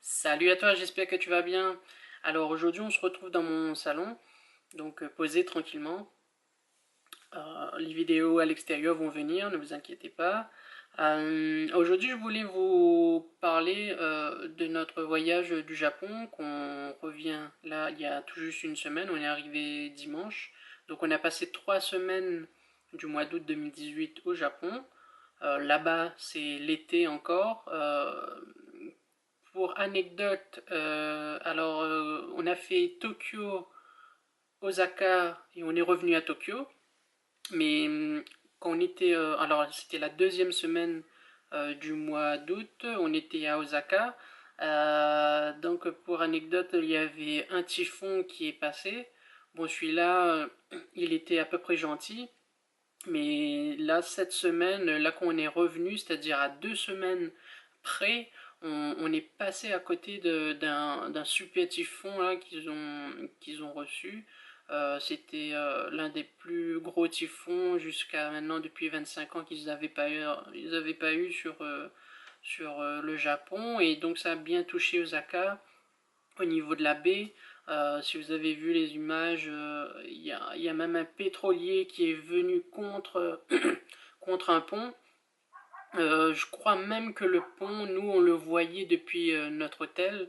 Salut à toi, j'espère que tu vas bien. Alors aujourd'hui on se retrouve dans mon salon, donc posé tranquillement. Les vidéos à l'extérieur vont venir, ne vous inquiétez pas. Aujourd'hui je voulais vous parler de notre voyage du Japon, qu'on revient là il y a tout juste une semaine, on est arrivé dimanche. Donc on a passé 3 semaines du mois d'août 2018 au Japon. Là-bas c'est l'été encore. Pour anecdote, on a fait Tokyo, Osaka et on est revenu à Tokyo. Mais quand on était, alors c'était la deuxième semaine du mois d'août, on était à Osaka. Donc pour anecdote, il y avait un typhon qui est passé. Bon, celui-là, il était à peu près gentil. Mais là, cette semaine, là qu'on est revenu, c'est-à-dire à 2 semaines près, on est passé à côté d'un super typhon là qu'ils ont reçu. C'était l'un des plus gros typhons jusqu'à maintenant depuis 25 ans qu'ils n'avaient pas eu sur le Japon. Et donc ça a bien touché Osaka au niveau de la baie. Si vous avez vu les images, il y a même un pétrolier qui est venu contre un pont. Je crois même que le pont, nous, on le voyait depuis notre hôtel,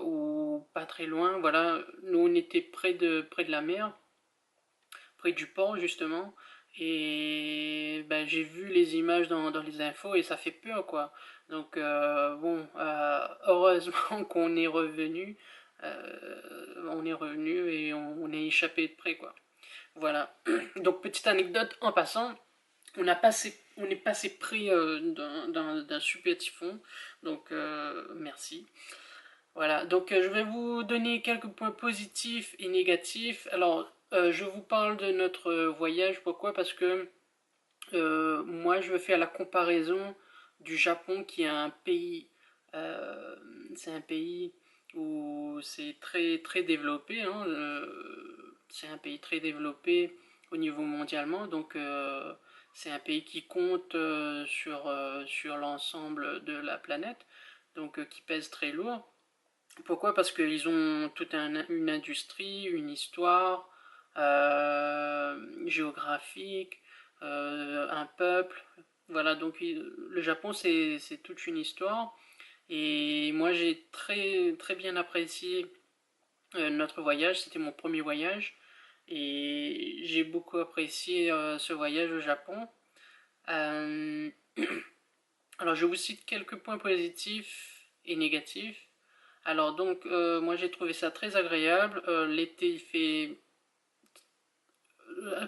ou pas très loin. Voilà, nous, on était près de la mer, près du port, justement. Et ben, j'ai vu les images dans les infos et ça fait peur, quoi. Donc, bon, heureusement qu'on est revenu. On est revenu et on est échappé de près, quoi. Voilà. Donc, petite anecdote en passant, on est passé près d'un super typhon. Donc, merci. Voilà. Donc, je vais vous donner quelques points positifs et négatifs. Alors, je vous parle de notre voyage. Pourquoi? Parce que moi, je veux faire la comparaison du Japon, qui est un pays, euh, c'est un pays où c'est très très développé, hein, c'est un pays très développé au niveau mondialement, donc c'est un pays qui compte sur l'ensemble de la planète, donc qui pèse très lourd. Pourquoi? Parce qu'ils ont toute une industrie, une histoire géographique, un peuple. Voilà, donc le Japon, c'est toute une histoire. Et moi, j'ai très, très bien apprécié notre voyage. C'était mon premier voyage. Et j'ai beaucoup apprécié ce voyage au Japon. Euh, alors, je vous cite quelques points positifs et négatifs. Alors donc moi j'ai trouvé ça très agréable. L'été il fait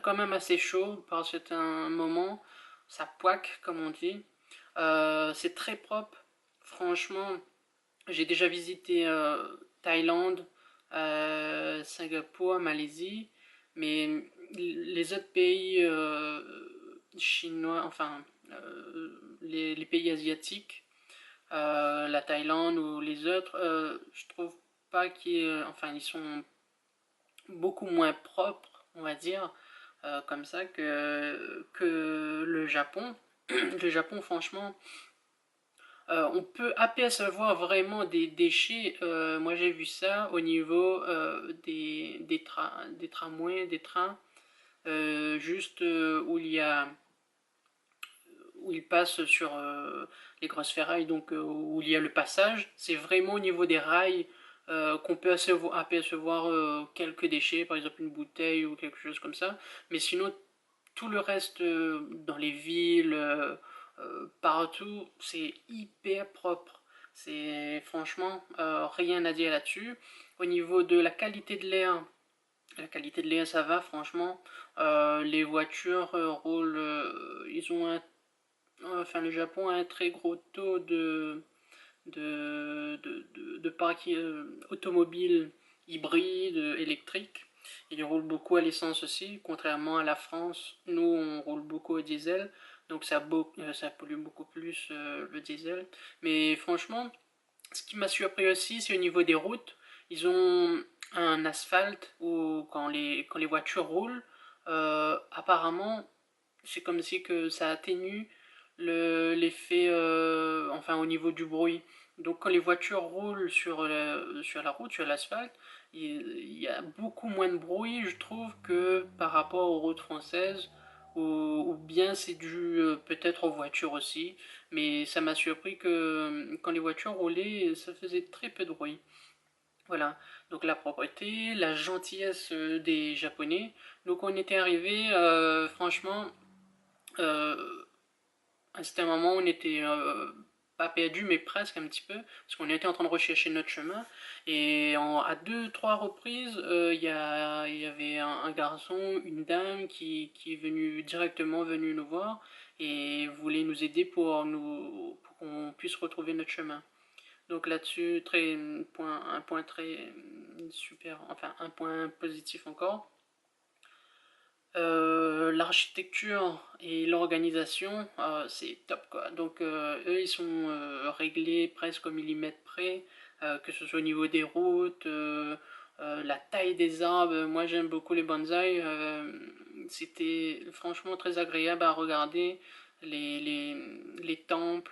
quand même assez chaud par certains moments. Ça poique comme on dit. C'est très propre. Franchement, j'ai déjà visité Thaïlande, Singapour, Malaisie, mais les autres pays chinois, enfin les pays asiatiques, la Thaïlande ou les autres, je trouve pas enfin, ils sont beaucoup moins propres, on va dire, comme ça que le Japon. Le Japon, franchement, on peut apercevoir vraiment des déchets. Moi, j'ai vu ça au niveau des tramways, des trains, juste où il passe sur les grosses ferrailles, donc où il y a le passage. C'est vraiment au niveau des rails qu'on peut apercevoir quelques déchets, par exemple une bouteille ou quelque chose comme ça. Mais sinon, tout le reste dans les villes, partout, c'est hyper propre. C'est franchement rien à dire là-dessus. Au niveau de la qualité de l'air ça va franchement. Les voitures roulent, ils ont enfin le Japon a un très gros taux de parc automobile hybride, électrique. Il roule beaucoup à l'essence aussi, contrairement à la France. Nous, on roule beaucoup au diesel, donc ça pollue beaucoup plus le diesel. Mais franchement, ce qui m'a surpris aussi, c'est au niveau des routes. Ils ont un asphalte où quand les voitures roulent, apparemment, c'est comme si que ça atténue l'effet, enfin au niveau du bruit. Donc quand les voitures roulent sur la route, sur l'asphalte, il y a beaucoup moins de bruit, je trouve, que par rapport aux routes françaises, ou bien c'est dû peut-être aux voitures aussi, mais ça m'a surpris que quand les voitures roulaient, ça faisait très peu de bruit. Voilà, donc la propreté, la gentillesse des Japonais. Donc on était arrivé, franchement, euh, c'était un moment où on était pas perdu, mais presque un petit peu, parce qu'on était en train de rechercher notre chemin. Et à deux, trois reprises, il y avait un garçon, une dame qui est directement venu nous voir et voulait nous aider pour qu'on puisse retrouver notre chemin. Donc là-dessus, un point très super, enfin un point positif encore. L'architecture et l'organisation, c'est top quoi. Donc eux, ils sont réglés presque au millimètre près, que ce soit au niveau des routes, la taille des arbres. Moi, j'aime beaucoup les bonsaïs. C'était franchement très agréable à regarder les, les, les temples,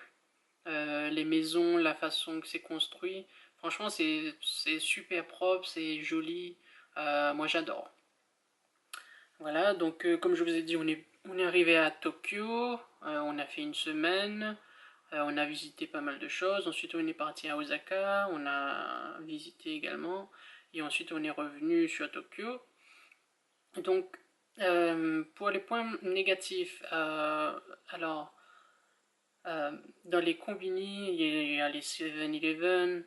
les maisons, la façon que c'est construit. Franchement, c'est super propre, c'est joli. Moi, j'adore. Voilà, donc comme je vous ai dit, on est arrivé à Tokyo, on a fait une semaine, on a visité pas mal de choses. Ensuite, on est parti à Osaka, on a visité également, et ensuite on est revenu sur Tokyo. Donc, pour les points négatifs, alors, dans les combini, il y a les 7-Eleven,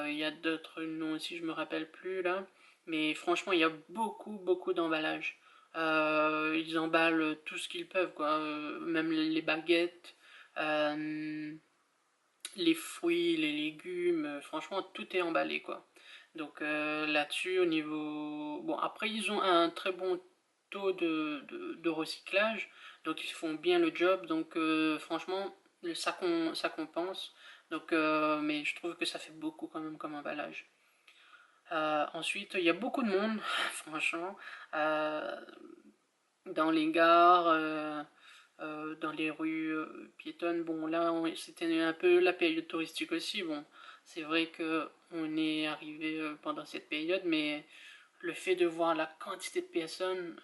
il y a d'autres noms aussi, je me rappelle plus là. Mais franchement, il y a beaucoup, beaucoup d'emballages. Ils emballent tout ce qu'ils peuvent, quoi. Même les baguettes, euh, les fruits, les légumes, franchement, tout est emballé, quoi. Donc là-dessus, au niveau... Bon, après, ils ont un très bon taux de recyclage, donc ils font bien le job, donc franchement, ça compense. Donc, mais je trouve que ça fait beaucoup quand même comme emballage. Ensuite, il y a beaucoup de monde, franchement, euh, dans les gares, dans les rues piétonnes. Bon, là, c'était un peu la période touristique aussi. Bon, c'est vrai que on est arrivé pendant cette période, mais le fait de voir la quantité de personnes,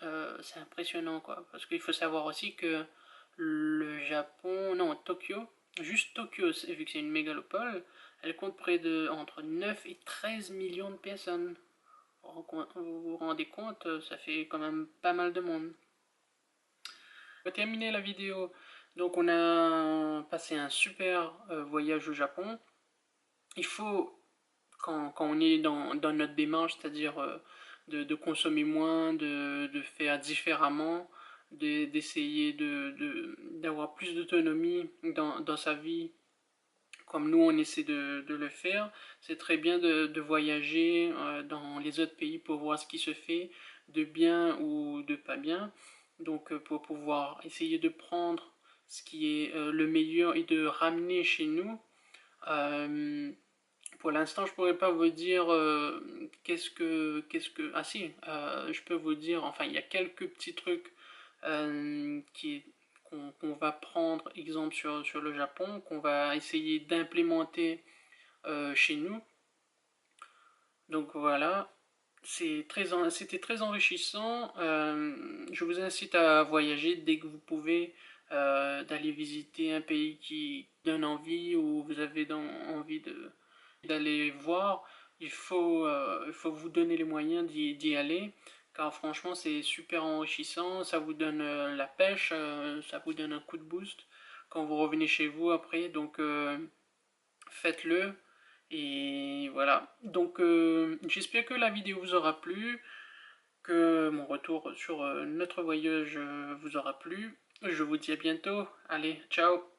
c'est impressionnant, quoi. Parce qu'il faut savoir aussi que le Japon, non, Tokyo, juste Tokyo, vu que c'est une mégalopole, elle compte près de entre 9 et 13 millions de personnes. Vous vous rendez compte, ça fait quand même pas mal de monde. Pour terminer la vidéo, donc on a passé un super voyage au Japon. Il faut, quand on est dans notre démarche, c'est-à-dire de consommer moins, de faire différemment, d'essayer d'avoir plus d'autonomie dans sa vie, comme nous on essaie de le faire, c'est très bien de voyager dans les autres pays pour voir ce qui se fait de bien ou de pas bien. Donc pour pouvoir essayer de prendre ce qui est le meilleur et de ramener chez nous. Euh, pour l'instant, je pourrais pas vous dire ah si, je peux vous dire, enfin, il y a quelques petits trucs euh, qui, qu'on va prendre exemple sur le Japon, qu'on va essayer d'implémenter chez nous. Donc voilà, c'était très enrichissant. Je vous incite à voyager dès que vous pouvez, d'aller visiter un pays qui donne envie ou vous avez envie d'aller voir. Il faut vous donner les moyens d'y aller, car franchement c'est super enrichissant, ça vous donne la pêche, ça vous donne un coup de boost quand vous revenez chez vous après, donc faites-le. Et voilà. Donc j'espère que la vidéo vous aura plu, que mon retour sur notre voyage vous aura plu. Je vous dis à bientôt. Allez, ciao.